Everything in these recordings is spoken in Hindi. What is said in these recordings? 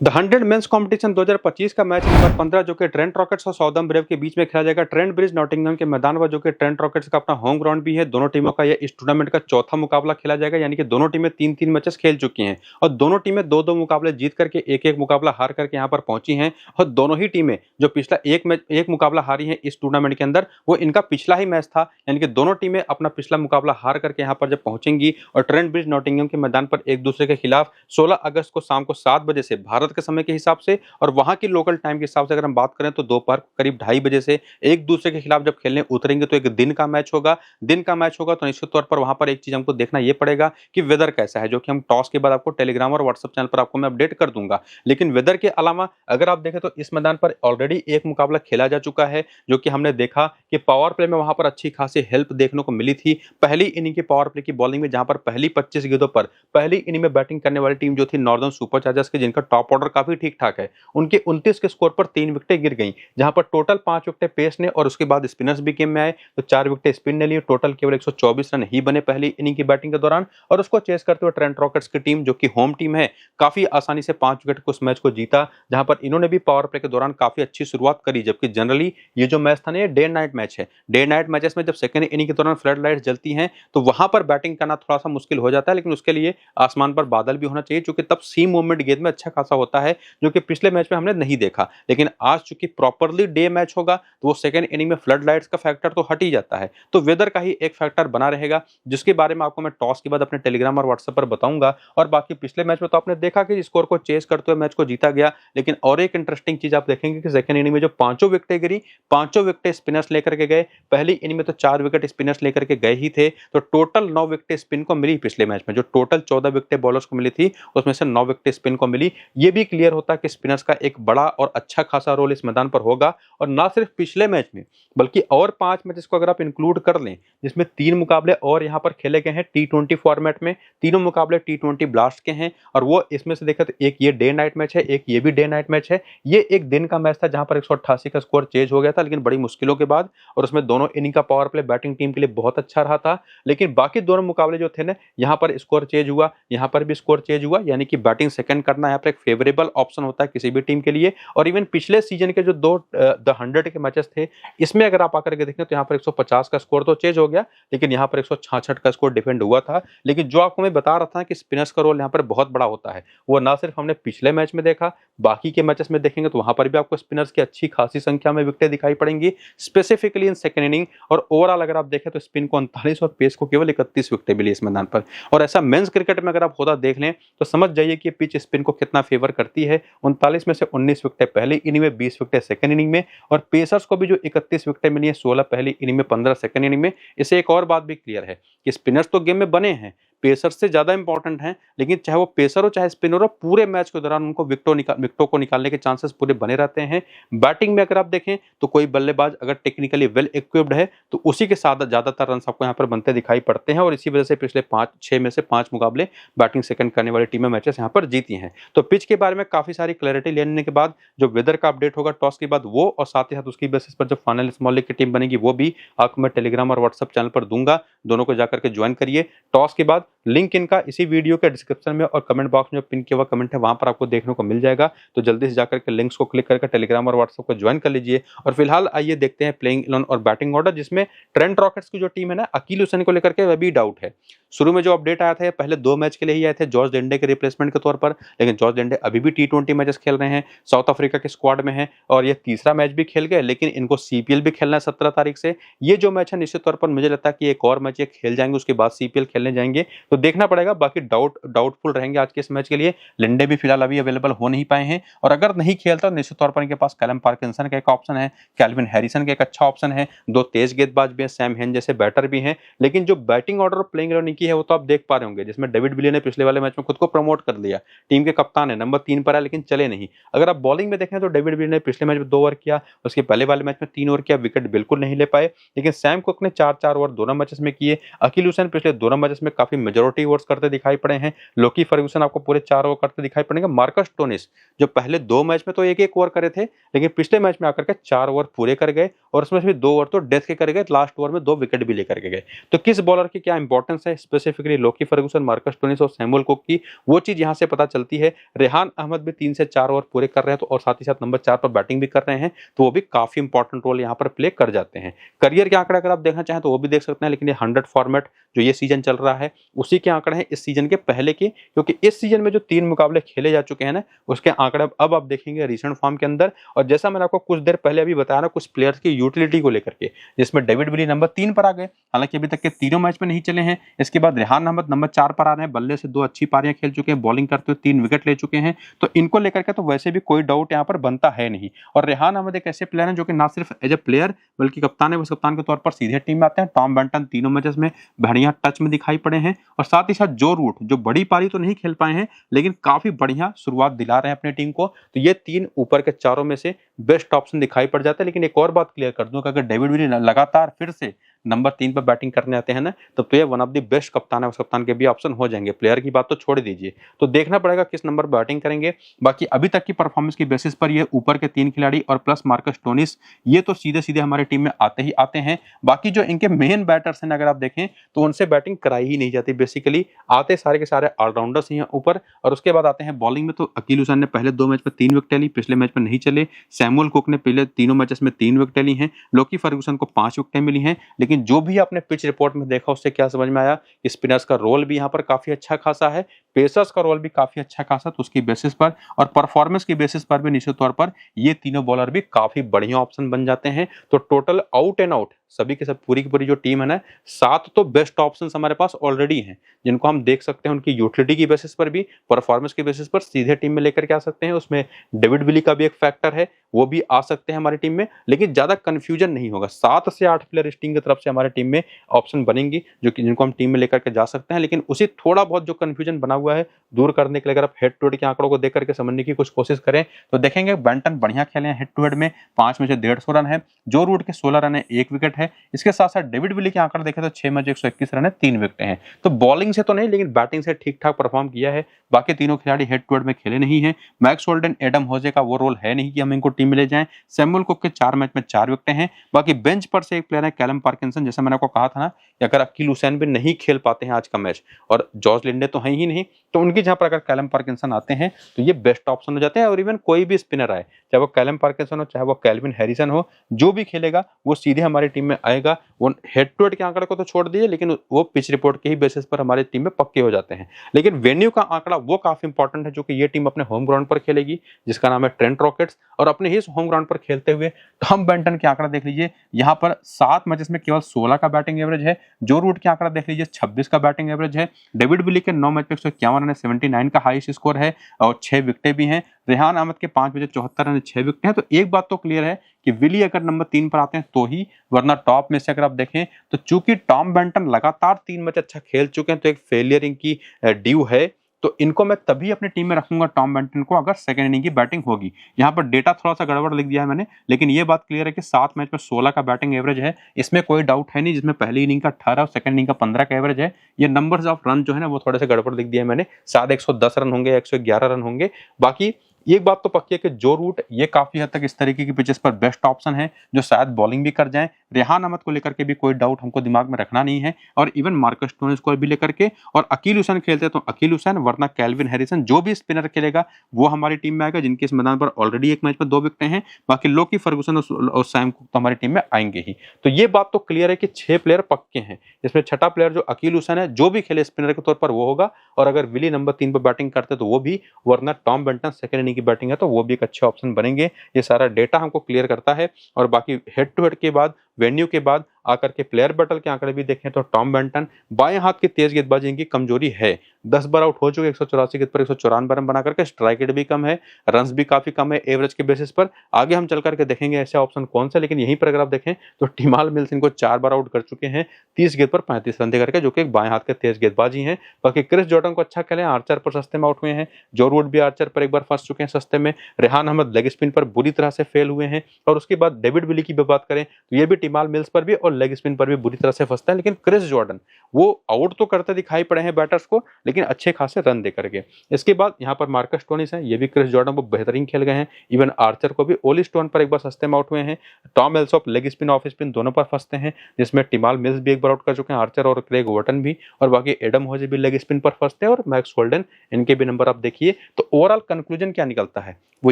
द 100 मेंस कॉम्पिटिशन 2025 का मैच नंबर 15 जो कि ट्रेंट रॉकेट्स और साउदर्न ब्रेव के बीच में खेला जाएगा ट्रेंट ब्रिज नॉटिंघम के मैदान पर, जो कि ट्रेंट रॉकेट्स का अपना होम ग्राउंड भी है। दोनों टीमों का यह इस टूर्नामेंट का चौथा मुकाबला खेला जाएगा, यानी कि दोनों टीमें 3-3 मैचेस खेल चुकी हैं और दोनों टीमें 2-2 मुकाबले जीत करके एक-एक मुकाबला हार करके यहाँ पर पहुंची हैं। और दोनों ही टीमें जो पिछला एक मुकाबला हारी है इस टूर्नामेंट के अंदर, वो इनका पिछला ही मैच था। यानी कि दोनों टीमें अपना पिछला मुकाबला हार करके यहाँ पर जब पहुंचेंगी और ट्रेंट ब्रिज नॉटिंघम के मैदान पर एक दूसरे के खिलाफ 16 अगस्त को शाम को 7 बजे से भारत के समय के हिसाब से और वहां की लोकल टाइम के हिसाब से अगर हम बात करें तो दोपहर करीब 2:30 बजे से एक दूसरे के खिलाफ जब खेलने उतरेंगे तो एक दिन का मैच होगा। दिन का मैच होगा तो निश्चित तौर पर वहां पर एक चीज हमको देखना यह पड़ेगा कि वेदर कैसा है, जो कि हम टॉस के बाद आपको टेलीग्राम और व्हाट्सएप चैनल पर आपको मैं अपडेट कर दूंगा। लेकिन वेदर के अलावा अगर आप देखें तो इस मैदान पर ऑलरेडी एक मुकाबला खेला जा चुका है, जो कि हमने देखा कि पावर प्ले में वहां पर अच्छी खासी हेल्प देखने को मिली थी पहली इनिंग की पावर प्ले की बॉलिंग में, जहां पर पहली 25 गेंदों पर पहली इनिंग में बैटिंग करने वाली टीम जो थी नॉर्दर्न सुपरचार्जर्स की, जिनका टॉप ऑर्डर काफी ठीक ठाक है, उनके 29 के स्कोर पर 3 विकेटें गिर गईं, जहां पर टोटल 5 विकेटें पेस ने और उसके बाद स्पिनर्स भी गेम में आए तो 4 विकेटें स्पिन ने ली। टोटल केवल 124 रन ही बने पहली इनिंग की बैटिंग के दौरान और उसको चेस करते हुए ट्रेंट रॉकेट्स की टीम, जो कि होम टीम है, काफी आसानी से 5 विकेट को उस मैच को जीता, जहां पर इन्होंने भी पावर प्ले के दौरान काफी अच्छी शुरुआत करी। जबकि जनरली ये जो मैच था ना, ये डे नाइट मैच है। डे नाइट मैचेस में जब सेकंड इनिंग के दौरान फ्लड लाइट्स जलती हैं तो वहां पर बैटिंग करना थोड़ा सा मुश्किल हो जाता है, लेकिन उसके लिए आसमान पर बादल भी होना चाहिए, क्योंकि तब सीम मूवमेंट गेंद में अच्छा खासा होता है, जो कि पिछले मैच में हमने नहीं देखा। लेकिन आज चूंकि प्रॉपरली डे मैच होगा तो वो सेकंड इनिंग में फ्लड लाइट्स का फैक्टर तो हट ही जाता है, तो वेदर का ही एक फैक्टर बना रहेगा, जिसके बारे में आपको मैं टॉस के बाद अपने टेलीग्राम और व्हाट्सएप पर बताऊंगा। और बाकी पिछले मैच में तो आपने देखा कि स्कोर को चेस करते हुए मैच को जीता गया, लेकिन और एक इंटरेस्टिंग चीज आप देखेंगे कि सेकंड इनिंग में जो पांचों विकेटें गिरी, पांचों विकेटें स्पिनर्स लेकर के गए। पहली इनिंग में तो 4 विकेट स्पिनर्स लेकर के गए ही थे, तो टोटल 9 विकेटें स्पिन को मिली पिछले मैच में। जो टोटल 14 विकेटें बॉलर्स को मिली थी उसमें से 9 विकेटें स्पिन को मिली। ये भी क्लियर होता है कि स्पिनर्स का एक बड़ा और अच्छा खासा रोल इस मैदान पर होगा। और ना सिर्फ पिछले मैच में बल्कि और 5 मैचेस को अगर आप इंक्लूड कर लें, जिसमें 3 मुकाबले और यहां पर खेले गए हैं T20 फॉर्मेट में, तीनों मुकाबले T20 ब्लास्ट के हैं। और वो इसमें से देखा तो एक ये डे नाइट मैच है, एक ये भी डे नाइट मैच है। ये एक दिन का मैच था जहां पर 188 का स्कोर चेज हो गया था, लेकिन बड़ी मुश्किलों के बाद, और उसमें दोनों इनिंग का पावर प्ले बैटिंग टीम के लिए बहुत अच्छा रहा था। लेकिन बाकी दोनों मुकाबले जो थे ना, यहाँ पर स्कोर चेंज हुआ, यहाँ पर भी स्कोर चेंज हुआ, यानी कि बैटिंग सेकंड करना यहाँ पर एक फेवरेबल ऑप्शन होता है किसी भी टीम के लिए। और इवन पिछले सीजन के जो दो द 100 के मैचेस थे, इसमें अगर आप आकर के देखें तो यहाँ पर 150 का स्कोर तो चेंज हो गया, लेकिन यहाँ पर 166 का स्कोर डिफेंड हुआ था। लेकिन जो आपको मैं बता रहा था कि स्पिनर्स का रोल यहाँ पर बहुत बड़ा होता है, वो ना सिर्फ हमने पिछले मैच में देखा, बाकी के मैचेस में देखेंगे तो वहां पर भी आपको स्पिनर्स की अच्छी खासी संख्या में विकेटें दिखाई पड़ेंगी, स्पेसिफिकली इन सेकंड इनिंग। और ओवरऑल अगर आप देखें तो स्पिन को 39 और पेस को केवल 31 विकेटें मिली इस मैदान पर। और ऐसा मेंस क्रिकेट में अगर आप होता देख लें तो समझ जाइए कि पिच स्पिन को कितना फेवर करती है। 39 में से 19 विकेटें पहली इनिंग में, 20 विकेटें सेकंड इनिंग में, और पेसर्स को भी जो 31 विकेटें मिली है, 16 पहली इनिंग में, 15 सेकंड इनिंग में। इससे एक और बात भी क्लियर है कि स्पिनर्स तो गेम में बने हैं, पेसर से ज्यादा इंपॉर्टेंट हैं, लेकिन चाहे वो पेसर हो चाहे स्पिनर हो, पूरे मैच के दौरान उनको विकेटों को निकालने के चांसेस पूरे बने रहते हैं। बैटिंग में अगर आप देखें तो कोई बल्लेबाज अगर टेक्निकली वेल इक्विप्ड है तो उसी के साथ ज्यादातर रन आपको यहाँ पर बनते दिखाई पड़ते हैं, और इसी वजह से पिछले 6 में से 5 मुकाबले बैटिंग सेकंड करने वाली टीमें मैचेस यहाँ पर जीती हैं। तो पिच के बारे में काफी सारी क्लैरिटी लेने के बाद जो वेदर का अपडेट होगा टॉस के बाद, वो और साथ ही साथ उसकी बेसिस पर जो फाइनल स्मॉल लीग की टीम बनेगी, वो भी आपको मैं टेलीग्राम और व्हाट्सएप चैनल पर दूंगा। दोनों को जाकर के ज्वाइन करिए। टॉस के बाद लिंक इनका इसी वीडियो के डिस्क्रिप्शन में और कमेंट बॉक्स में पिन किया हुआ कमेंट है, वहां पर आपको देखने को मिल जाएगा। तो जल्दी से जाकर के लिंक्स को क्लिक करके टेलीग्राम और व्हाट्सएप को ज्वाइन कर लीजिए। और फिलहाल आइए देखते हैं प्लेइंग 11 और बैटिंग ऑर्डर, जिसमें ट्रेंट रॉकेट्स की जो टीम है ना, अकील हुसैन को लेकर के वह भी डाउट है। शुरू में जो अपडेट आया था, पहले 2 मैच के लिए ही आए थे जॉर्ज डेंडे के रिप्लेसमेंट के तौर पर, लेकिन जॉर्ज डेंडे अभी भी T20 मैचेस खेल रहे हैं, साउथ अफ्रीका के स्क्वाड में है, और ये तीसरा मैच भी खेल गए। लेकिन इनको CPL भी खेलना है 17 तारीख से। ये जो मैच है निश्चित तौर पर मुझे लगता है कि एक और मैच ये खेल जाएंगे, उसके बाद CPL खेलने जाएंगे, तो देखना पड़ेगा। बाकी डाउटफुल रहेंगे आज के इस मैच के लिए। लिंडे भी फिलहाल अभी अवेलेबल हो नहीं पाए हैं, और अगर नहीं खेलता तो निश्चित तौर पर इनके पास कैलम पार्किंसन का एक ऑप्शन है, कैल्विन हैरिसन का एक अच्छा ऑप्शन है, 2 तेज गेंदबाज भी हैं, सैम हेन जैसे बैटर भी हैं। लेकिन जो बैटिंग ऑर्डर प्लेइंग 11 की है वो तो आप देख पा रहे होंगे, जिसमें डेविड विलियर्स ने पिछले वाले मैच में खुद को प्रमोट कर लिया, टीम के कप्तान है, नंबर 3 पर है, लेकिन चले नहीं। अगर आप बॉलिंग में देखें तो डेविड विलियर्स ने पिछले मैच में 2 ओवर किया, उसके पहले वाले मैच में 3 ओवर किया, विकेट बिल्कुल नहीं ले पाए। लेकिन सैम कुक ने 4-4 ओवर दोनों मैचेस में किए। अकील हुसैन पिछले दोनों मैचेस में काफी मेजॉरिटी ओवर्स करते दिखाई पड़े हैं। लोकी फर्ग्यूसन आपको पूरे 4 ओवर करते दिखाई पड़ेंगे। मार्कस स्टोनिस जो पहले 2 मैच में तो 1-1 ओवर करे थे, लेकिन पिछले मैच में आकर के 4 ओवर पूरे कर गए और उसमें से भी 2 ओवर तो डेथ के कर गए, लास्ट ओवर में 2 विकेट भी लेकर के गए। तो किस बॉलर की क्या इंपॉर्टेंस है specifically Lockie Ferguson, Marcus Stoinis और सैमुअल कुक की, वो चीज यहां से पता चलती है। रेहान अहमद भी 3 से 4 ओवर पूरे कर रहे हैं तो और साथ ही साथ नंबर 4 पर बैटिंग भी कर रहे हैं, तो वो भी काफी इंपॉर्टेंट रोल यहां पर प्ले कर जाते हैं। करियर के आंकड़े अगर आप देखना चाहें तो वो भी देख सकते हैं, लेकिन ये 100 फॉर्मेट जो ये सीजन चल रहा है उसी के आंकड़े हैं इस सीजन के पहले के, क्योंकि इस सीजन में जो 3 मुकाबले खेले जा चुके हैं ना उसके आंकड़े अब आप देखेंगे रिसेंट फॉर्म के अंदर। और जैसा मैंने आपको कुछ देर पहले अभी बताया ना कुछ प्लेयर्स की यूटिलिटी को लेकर के, जिसमें डेविड विली नंबर 3 पर आ गए, हालांकि अभी तक के तीनों मैच में नहीं चले हैं। इसके बाद रेहान अहमद नंबर 4 पर आ रहे हैं, बल्ले से 2 अच्छी पारियां खेल चुके हैं, बॉलिंग करते हुए 3 विकेट ले चुके हैं, तो इनको लेकर के तो वैसे भी कोई डाउट यहाँ पर बनता है नहीं। और रेहान अहमद एक ऐसे प्लेयर हैं जो कि ना सिर्फ एज ए प्लेयर बल्कि कप्तान है, कप्तान के तौर पर सीधे टीम में आते हैं। टॉम बेंटन तीनों मैचेस में बढ़िया टच में दिखाई पड़े हैं, और साथ ही साथ जो रूट जो बड़ी पारी तो नहीं खेल पाए हैं लेकिन काफी बढ़िया शुरुआत दिला रहे हैं अपनी टीम को, तो ये 3 ऊपर के चारों में से बेस्ट ऑप्शन दिखाई पड़ जाता है। लेकिन एक और बात क्लियर कर दूं कि अगर डेविड विली लगातार फिर से नंबर 3 पर बैटिंग करने आते हैं ना, तब तो ये वन ऑफ द बेस्ट कप्तान है, उस कप्तान के भी ऑप्शन हो जाएंगे। प्लेयर की बात तो छोड़ दीजिए, तो देखना पड़ेगा किस नंबर पर बैटिंग करेंगे। बाकी अभी तक की परफॉर्मेंस की बेसिस पर ये ऊपर के 3 खिलाड़ी और प्लस मार्कस स्टोनिस ये तो सीधे सीधे हमारी टीम में आते ही आते हैं। बाकी जो इनके मेन बैटर्स हैं अगर आप देखें तो उनसे बैटिंग कराई ही नहीं जाती, बेसिकली आते सारे के सारे ऑलराउंडर्स ही हैं ऊपर। और उसके बाद आते हैं बॉलिंग में, तो अकील हुसैन ने पहले 2 मैच में 3 विकेट ली, पिछले मैच में नहीं चले। सैमुअल कुक ने पहले तीनों मैचेस में 3 विकेट ली हैं। लोकी फर्ग्यूसन को 5 विकेटें मिली हैं। लेकिन जो भी आपने पिच रिपोर्ट में देखा उससे क्या समझ में आया कि स्पिनर्स का रोल भी यहाँ पर काफी अच्छा खासा है, पेसर्स का रोल भी काफी अच्छा खासा, तो उसकी बेसिस पर और परफॉर्मेंस की बेसिस पर भी निश्चित तौर पर ये तीनों बॉलर भी काफी बढ़िया ऑप्शन बन जाते हैं। तो टोटल आउट एंड आउट सभी के सब पूरी की पूरी जो टीम है ना, 7 तो बेस्ट ऑप्शंस हमारे पास ऑलरेडी हैं, जिनको हम देख सकते हैं उनकी यूटिलिटी की बेसिस पर भी, परफॉर्मेंस की बेसिस पर सीधे टीम में लेकर के आ सकते हैं। उसमें डेविड विली का भी एक फैक्टर है, वो भी आ सकते हैं हमारी टीम में, लेकिन ज्यादा कंफ्यूजन नहीं होगा। 7 से 8 प्लेयर इस टीम की तरफ से हमारी टीम में ऑप्शन बनेंगी जो कि जिनको हम टीम में लेकर के जा सकते हैं। लेकिन उसी थोड़ा बहुत जो कंफ्यूजन बना हुआ है दूर करने के लिए अगर आप हेड टू हेड के आंकड़ों को देख करके समझने की कुछ कोशिश करें तो देखेंगे बेंटन बढ़िया खेले हैं हेड टू हेड में, 5 में से 150 रन है, जो रूट के 16 रन है, 1 विकेट है। इसके साथ साथ डेविड विली के आंकड़े देखें तो 6 में 121 रन है, 3 विकेट हैं। तो बॉलिंग से तो नहीं लेकिन बैटिंग से ठीक ठाक परफॉर्म किया है। बाकी तीनों खिलाड़ी हेड टू हेड में खेले नहीं है। मैक्स होल्डन, एडम होजे का वो रोल है नहीं कि हम इनको टीम में ले जाएं। सैमुअल कुक के 4 मैच में 4 विकेट हैं। बाकी बेंच पर से एक प्लेयर है कैलम पार्किंसन, जैसे मैंने आपको कहा था ना कि अगर अकील हुसैन भी नहीं खेल पाते हैं आज का मैच और जॉर्ज लिंडे तो है ही नहीं, तो उनकी जहां पर अगर कैलम पार्किंसन आते हैं तो ये बेस्ट ऑप्शन हो जाते हैं। और इवन कोई भी स्पिनर आए, चाहे वो कैलम पार्किंसन हो चाहे वो कैल्विन हैरिसन हो, जो भी खेलेगा वो सीधे हमारी टीम में आएगा। वो हेड टू हेड के आंकड़े को तो छोड़ दीजिए, लेकिन वो पिच रिपोर्ट के ही बेसिस पर हमारी टीम में पक्के हो जाते हैं। लेकिन वेन्यू का आंकड़ा वो काफी इंपॉर्टेंट है, जो कि ये टीम अपने होम ग्राउंड पर खेलेगी, जिसका नाम है ट्रेंट रॉकेट्स। और अपने ही होम ग्राउंड पर खेलते हुए टॉम बेंटन के आंकड़ा देख लीजिए, यहाँ पर 7 मैचेस में केवल 16 का बैटिंग एवरेज है। जो रूट के आंकड़ा देख लीजिए 26 का बैटिंग एवरेज है। डेविड विली के 9 मैच में 151 रन है, 79 का हाईएस्ट स्कोर है और 6 विकेटें भी हैं। रेहान अहमद के 5 में 74 रन, 6 विकेट हैं। तो एक बात तो क्लियर है कि विली अगर नंबर 3 पर आते हैं तो ही, वरना टॉप में से अगर आप देखें तो चूंकि टॉम बेंटन लगातार 3 मैच अच्छा खेल चुके हैं तो एक फेलियर इनकी ड्यू है। तो इनको मैं तभी अपनी टीम में रखूंगा टॉम बेंटन को अगर सेकंड इनिंग की बैटिंग होगी। यहाँ पर डेटा थोड़ा सा गड़बड़ लिख दिया है मैंने, लेकिन ये बात क्लियर है कि 7 मैच में 16 का बैटिंग एवरेज है, इसमें कोई डाउट है नहीं। जिसमें पहली इनिंग का 18 और सेकंड इनिंग का 15 का एवरेज है। ये नंबर्स ऑफ रन जो है ना वो थोड़े से गड़बड़ लिख दिया है मैंने, शायद 110 रन होंगे, 111 रन होंगे। बाकी एक बात तो पक्की है कि जो रूट ये काफी हद तक इस तरीके की पिचेस पर बेस्ट ऑप्शन है, जो शायद बॉलिंग भी कर जाएं। रेहान अहमद को लेकर के भी कोई डाउट हमको दिमाग में रखना नहीं है, और इवन मार्कस स्टोनिस को भी लेकर के, और अकील हुसैन खेलते तो अकील हुसैन, वरना कैल्विन हैरिसन, जो भी स्पिनर खेलेगा वो हमारी टीम में आएगा, जिनके इस मैदान पर ऑलरेडी एक मैच में 2 विकेट हैं। बाकी लोकी फर्गुसन और सैम कुक तो हमारी टीम में आएंगे ही। तो ये बात तो क्लियर है कि 6 प्लेयर पक्के हैं। इसमें छठा प्लेयर जो अकील हुसैन है, जो भी खेले स्पिनर के तौर पर वो होगा, और अगर विली नंबर 3 पर बैटिंग करते तो वो भी, वरना टॉम बेंटन सेकंड इनिंग की बैटिंग है तो वो भी एक अच्छे ऑप्शन बनेंगे। ये सारा डेटा हमको क्लियर करता है। और बाकी हेड टू हेड के बाद, वेन्यू के बाद आकर के प्लेयर बैटल के आंकड़े भी देखें तो टॉम बेंटन बाएं हाथ की तेज गेंदबाजी इनकी कमजोरी है। 10 बार आउट हो चुके, 184 गेंद पर 194 रन बना करके, स्ट्राइक रेट भी कम है, रन्स भी काफी कम है एवरेज के बेसिस पर। आगे हम चल करके देखेंगे ऐसे ऑप्शन कौन सा, लेकिन यहीं पर अगर आप देखें तो टिमाल मिल्स इनको 4 बार आउट कर चुके हैं 30 गेंद पर 35 रन दे करके, जो कि एक बाएं हाथ के तेज गेंदबाजी हैं। बाकी क्रिस जॉर्डन को अच्छा खेले, आर्चर पर सस्ते में आउट हुए हैं। जो रूट भी आर्चर पर एक बार फंस चुके हैं सस्ते में। रेहान अहमद लेग स्पिन पर बुरी तरह से फेल हुए हैं। और उसके बाद डेविड विली की बात करें तो ये भी टिमाल मिल्स पर भी और लेग स्पिन पर भी बुरी तरह से फंसता है, लेकिन क्रिस जॉर्डन वो आउट तो करते दिखाई पड़े हैं बैटर्स को, लेकिन अच्छे खासे रन दे करके। इसके बाद यहाँ पर मार्कस स्टोनिस हैं, ये भी क्रिस जॉर्डन को बेहतरीन खेल गए हैं। इवन आर्चर को भी ओली स्टोन पर एक बार सस्ते में आउट हुए हैं। Tom Alsop leg spin off spin दोनों पर फंसते हैं, जिसमें टिमाल मिल्स भी एक बार आउट कर चुके हैं, आर्चर और क्रेग वॉटन भी, और बाकी एडम होजे भी लेग स्पिन पर फंसते हैं, और मैक्स होल्डन, इनके भी नंबर आप देखिए। तो ओवरऑल कंक्लूजन क्या निकलता है, वो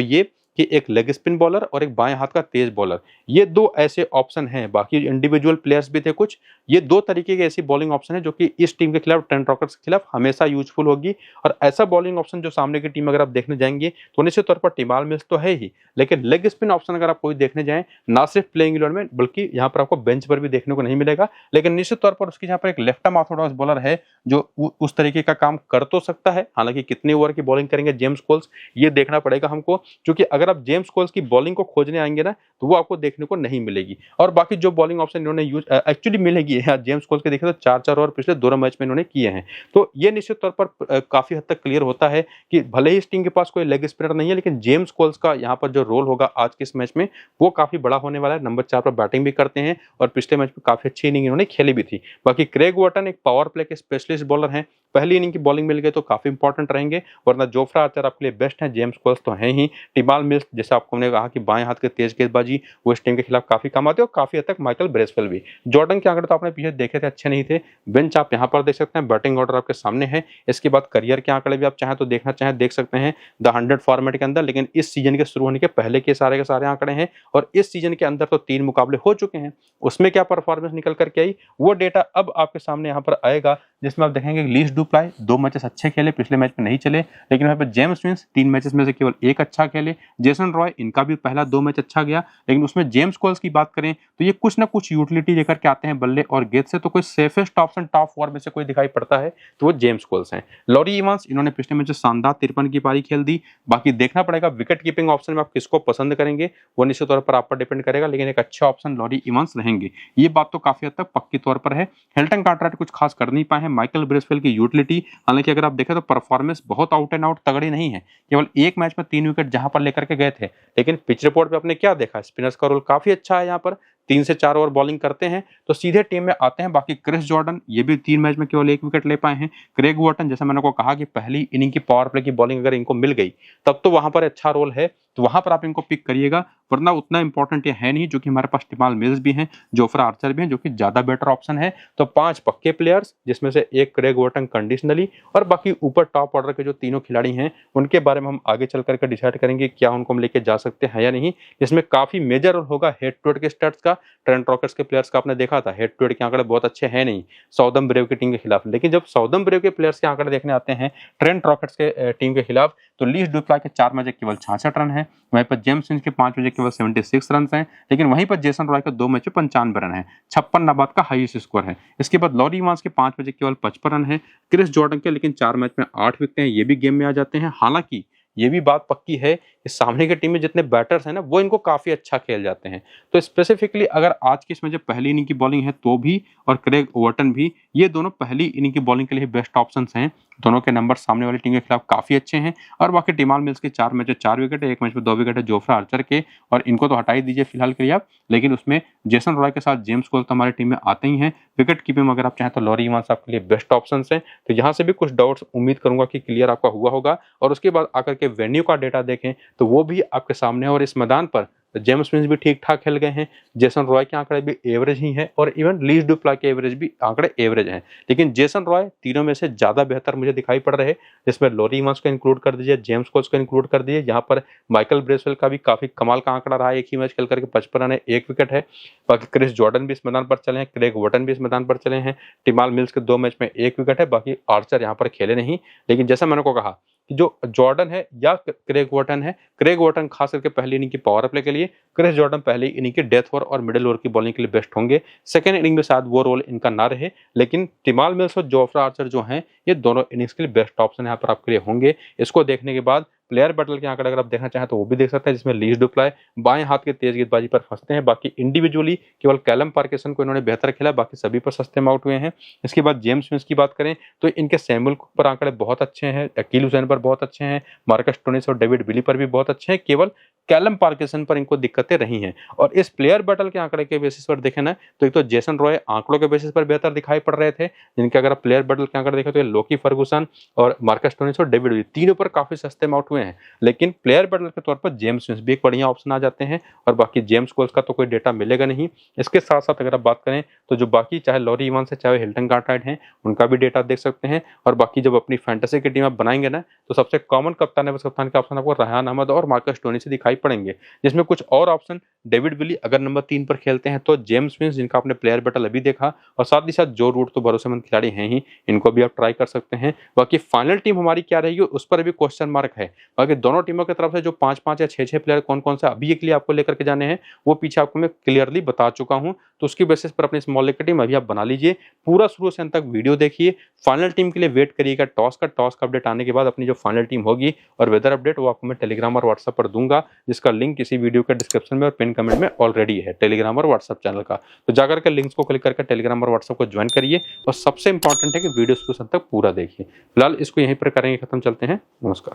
ये कि एक लेग स्पिन बॉलर और एक बाएं हाथ का तेज बॉलर, ये दो ऐसे ऑप्शन हैं। बाकी इंडिविजुअल प्लेयर्स भी थे कुछ, ये दो तरीके की ऐसी बॉलिंग ऑप्शन है जो कि इस टीम के खिलाफ, ट्रेंट रॉकेट्स के खिलाफ हमेशा यूजफुल होगी। और ऐसा बॉलिंग ऑप्शन जो सामने की टीम अगर आप देखने जाएंगे तो निश्चित तौर पर टिमाल मिल्स तो है ही, लेकिन लेग स्पिन ऑप्शन अगर आप कोई देखने जाएं, ना सिर्फ प्लेइंग 11 में बल्कि यहाँ पर आपको बेंच पर भी देखने को नहीं मिलेगा। लेकिन निश्चित तौर पर उसकी यहाँ पर एक लेफ्ट आर्म ऑर्थोडॉक्स बॉलर है जो उस तरीके का काम कर तो सकता है। हालांकि कितने ओवर की बॉलिंग करेंगे जेम्स कोल्स, ये देखना पड़ेगा हमको, क्योंकि अगर आप जेम्स कोल्स की बॉलिंग को खोजने आएंगे ना तो वो आपको देखने को नहीं मिलेगी। और बाकी जो बॉलिंग ऑप्शन इन्होंने यूज एक्चुअली मिलेगी, जेम्स कोल्स के देखें तो 4-4 ओवर पिछले दोनों मैच में इन्होंने किए हैं। तो ये निश्चित तौर पर काफी हद तक क्लियर होता है कि भले ही इस टीम के पास कोई लेग स्पिनर नहीं है, लेकिन जेम्स कोल्स का यहाँ पर जो रोल होगा आज के इस मैच में वो काफी बड़ा होने वाला है। नंबर 4 पर बैटिंग भी करते हैं और पिछले मैच में काफी अच्छी इनिंग इन्होंने खेली भी थी। बाकी क्रेग वॉटन एक पावर प्ले के स्पेशलिस्ट बॉलर हैं, पहली इनिंग की बॉलिंग मिल गई तो काफी इंपॉर्टेंट रहेंगे, वरना जोफ्रा आर्चर आपके लिए बेस्ट है, जेम्स कोल्स तो हैं ही। टिमाल मिल्स जैसे आपको हमने कहा कि बाएं हाथ के तेज गेंदबाजी वो इस टीम के खिलाफ काफी कम आते हैं, और काफी हद तक माइकल ब्रेसवेल भी। जॉर्डन के आंकड़े तो आपने पीछे देखे थे, अच्छे नहीं थे। बेंच आप यहाँ पर देख सकते हैं, बैटिंग ऑर्डर आपके सामने है। इसके बाद करियर के आंकड़े भी आप चाहें तो देखना चाहें देख सकते हैं द 100 फॉर्मेट के अंदर, लेकिन इस सीजन के शुरू होने के पहले के सारे आंकड़े हैं, और इस सीजन के अंदर तो 3 मुकाबले हो चुके हैं, उसमें क्या परफॉर्मेंस निकल करके आई वो डेटा अब आपके सामने यहाँ पर आएगा, जिसमें आप देखेंगे लीस डुप्लाई 2 मैचेस अच्छे खेले, पिछले मैच में नहीं चले, लेकिन वहाँ पे जेम्स विंस 3 मैचेस में से केवल 1 अच्छा खेले। जेसन रॉय इनका भी पहला 2 मैच अच्छा गया, लेकिन उसमें जेम्स कोल्स की बात करें तो ये कुछ ना कुछ यूटिलिटी लेकर के आते हैं बल्ले और गेंद से, तो कोई सेफेस्ट ऑप्शन टॉप 4 में से कोई दिखाई पड़ता है तो वो जेम्स कोल्स हैं। लॉरी इवांस इन्होंने पिछले मैच में शानदार 53 की पारी खेल दी। बाकी देखना पड़ेगा विकेट कीपिंग ऑप्शन में आप किसको पसंद करेंगे, वो निश्चित तौर पर आप पर डिपेंड करेगा, लेकिन एक अच्छे ऑप्शन लॉरी इवांस रहेंगे, ये बात तो काफी हद तक पक्की तौर पर है। हेल्टन कार्टराइट कुछ खास कर नहीं पाए हैं। माइकल ब्रेसवेल की यूटिलिटी, हालांकि अगर आप देखें तो परफॉर्मेंस बहुत आउट एंड आउट तगड़ी नहीं है, केवल एक मैच में 3 विकेट जहां पर लेकर के गए थे, लेकिन पिच रिपोर्ट पे आपने क्या देखा, स्पिनर्स का रोल काफी अच्छा है, यहाँ पर 3 से 4 ओवर बॉलिंग करते हैं तो सीधे टीम में आते हैं। बाकी क्रिस जॉर्डन ये भी 3 मैच में केवल 1 विकेट ले पाए हैं। क्रेग वॉटन जैसा मैंने को कहा कि पहली इनिंग की पावर प्ले की बॉलिंग अगर इनको मिल गई तब तो वहां पर अच्छा रोल है, तो वहां पर आप इनको पिक करिएगा, वरना उतना इंपॉर्टेंट ये है नहीं, जो कि हमारे पास टिमाल मिल्स भी हैं, जोफ्रा आर्चर भी हैं, जो कि ज्यादा बेटर ऑप्शन है। तो 5 पक्के प्लेयर्स, जिसमें से 1 क्रेग वॉटन कंडीशनली, और बाकी ऊपर टॉप ऑर्डर के जो तीनों खिलाड़ी हैं उनके बारे में हम आगे चल करके डिसाइड करेंगे क्या उनको हम लेके जा सकते हैं या नहीं। इसमें काफी मेजर रोल होगा हेड टू हेड के स्टैट्स का। ट्रेंट रॉकेट्स के प्लेयर्स का आपने देखा था, हेड टू हेड के आंकड़े बहुत अच्छे हैं नहीं साउदर्न ब्रेव की टीम के खिलाफ, लेकिन जब साउदर्न ब्रेव के प्लेयर्स के आंकड़े देखने आते हैं ट्रेंट रॉकेट्स के टीम के खिलाफ, तो लीस डुप्लाई के 4 मैच केवल 66 रन है, वहीं पर जेम्स विंस के 5 मैच केवल 76 रन हैं, लेकिन वहीं पर जेसन रॉय के 2 मैच में 95 रन है, 56 नाबाद का हाईएस्ट स्कोर है। इसके बाद लॉरी इवांस के 5 मैच केवल 55 रन है। क्रिस जॉर्डन के लेकिन 4 मैच में 8 विकेट हैं, ये भी गेम में आ जाते हैं। हालांकि ये भी बात पक्की है कि सामने की टीम में जितने बैटर्स हैं ना वो इनको काफी अच्छा खेल जाते हैं, तो स्पेसिफिकली अगर आज की इसमें जो पहली इनिंग की बॉलिंग है तो भी, और क्रेग वॉटन भी, ये दोनों पहली इनिंग की बॉलिंग के लिए बेस्ट ऑप्शंस हैं। दोनों के नंबर सामने वाली टीम के खिलाफ काफी अच्छे हैं। और बाकी टिमाल मिल्स के 4 मैच 4 विकेट है, 1 मैच में 2 विकेट है जोफ्रा आर्चर के, और इनको तो हटा ही दीजिए फिलहाल के लिए आप, लेकिन उसमें जेसन रॉय के साथ जेम्स कोल्स तो हमारी टीम में आते ही हैं। विकेट कीपिंग अगर आप चाहें तो लॉरी इवांस आपके लिए बेस्ट ऑप्शन हैं। तो यहाँ से भी कुछ डाउट्स उम्मीद करूंगा कि क्लियर आपका हुआ होगा, और उसके बाद आकर के वेन्यू का डेटा देखें तो वो भी आपके सामने है, और इस मैदान पर जेम्स विंस भी ठीक ठाक खेल गए हैं, जेसन रॉय के आंकड़े भी एवरेज ही हैं, और इवन लीस डुप्लाई के एवरेज भी आंकड़े एवरेज हैं, लेकिन जेसन रॉय तीनों में से ज्यादा बेहतर मुझे दिखाई पड़ रहे हैं, जिसमें लॉरी इवांस को इंक्लूड कर दीजिए, जेम्स कोल्स को इंक्लूड कर दीजिए, यहाँ पर माइकल ब्रेसवेल का भी काफी कमाल का आंकड़ा रहा है, एक ही मैच खेल करके 55 रन है, 1 विकेट है। बाकी क्रिस जॉर्डन भी इस मैदान पर चले हैं, क्रेग वॉटन भी इस मैदान पर चले हैं, टिमाल मिल्स के 2 मैच में 1 विकेट है, बाकी आर्चर यहाँ पर खेले नहीं। लेकिन जैसा मैंने को कहा कि जो जॉर्डन है या क्रेग वॉटन है, क्रेग वॉटन खास करके पहली इनिंग की पावर प्ले के लिए, क्रिस जॉर्डन पहली इनिंग की डेथ ओवर और मिडिल ओवर की बॉलिंग के लिए बेस्ट होंगे। सेकंड इनिंग में शायद वो रोल इनका ना रहे, लेकिन टिमाल मिल्स और जोफ्रा आर्चर जो हैं ये दोनों इनिंग्स के लिए बेस्ट ऑप्शन यहाँ पर आपके लिए होंगे। इसको देखने के बाद प्लेयर बैटल के आंकड़े अगर आप देखना चाहें तो वो भी देख सकते हैं, जिसमें लीज डुप्लाई बाएं हाथ के तेज गेंदबाजी पर फंसते हैं। बाकी इंडिविजुअली केवल कैलम पार्किंसन को इन्होंने बेहतर खेला, बाकी सभी पर सस्ते में आउट हुए हैं। इसके बाद जेम्स विंस की बात करें तो इनके सैमुअल पर आंकड़े बहुत अच्छे हैं, अकील हुसैन पर बहुत अच्छे हैं, मार्कस स्टोनिस और डेविड विली पर भी बहुत अच्छे हैं, केवल कैलम पार्किंसन पर इनको दिक्कतें रही हैं। और इस प्लेयर बैटल के आंकड़े के बेसिस पर देखें ना तो एक तो जेसन रॉय आंकड़ों के बेसिस पर बेहतर दिखाई पड़ रहे थे, जिनके अगर आप प्लेयर बैटल के आंकड़े देखें तो लोकी फर्गुसन और मार्कस स्टोनिस और डेविड विली तीनों पर काफी सस्ते में आउट हुए हैं। लेकिन प्लेयर बैटल के तौर पर जेम्स विंस भी एक बढ़िया ऑप्शन आ जाते हैं, और बाकी जेम्स कोल्स का तो कोई डेटा मिलेगा नहीं। इसके साथ साथ अगर आप बात करें तो जो बाकी चाहे लॉरी इवांस है चाहे हिल्टन कार्टराइट हैं, उनका भी डेटा देख सकते हैं। और बाकी जब अपनी फैंटेसी की टीम आप बनाएंगे ना तो सबसे कॉमन कप्तान है बस कप्तान के ऑप्शन आपको रेहान अहमद और मार्कस स्टोनिस से दिखाई पड़ेंगे, जिसमें कुछ और ऑप्शन डेविड विली अगर नंबर 3 पर खेलते हैं तो जेम्स विंस जिनका आपने प्लेयर बैटल अभी देखा, और साथ ही साथ जो रूट तो भरोसेमंद खिलाड़ी हैं ही, इनको भी आप ट्राई कर सकते हैं। बाकी फाइनल टीम हमारी क्या रहेगी उस पर भी क्वेश्चन मार्क है। बाकी दोनों टीमों की तरफ से जो 5-5 या 6-6 प्लेयर कौन कौन से अभी के लिए आपको लेकर के जाने हैं वो पीछे आपको मैं क्लियरली बता चुका हूं, तो उसकी बेसिस पर अपनी स्मॉल लीग की टीम अभी आप बना लीजिए। पूरा शुरू से अंत तक वीडियो देखिए, फाइनल टीम के लिए वेट करिएगा टॉस का अपडेट आने के बाद अपनी जो फाइनल टीम होगी और वेदर अपडेट वो आपको मैं टेलीग्राम और व्हाट्सएप पर दूंगा, जिसका लिंक इसी वीडियो के डिस्क्रिप्शन में और पिन कमेंट में ऑलरेडी है टेलीग्राम और व्हाट्सएप चैनल का। तो जाकर के लिंक्स को क्लिक करके टेलीग्राम और व्हाट्सएप को ज्वाइन करिए, और सबसे इंपॉर्टेंट है कि वीडियो शुरू से अंत तक पूरा देखिए। फिलहाल इसको यहीं पर करेंगे खत्म, चलते हैं, नमस्कार।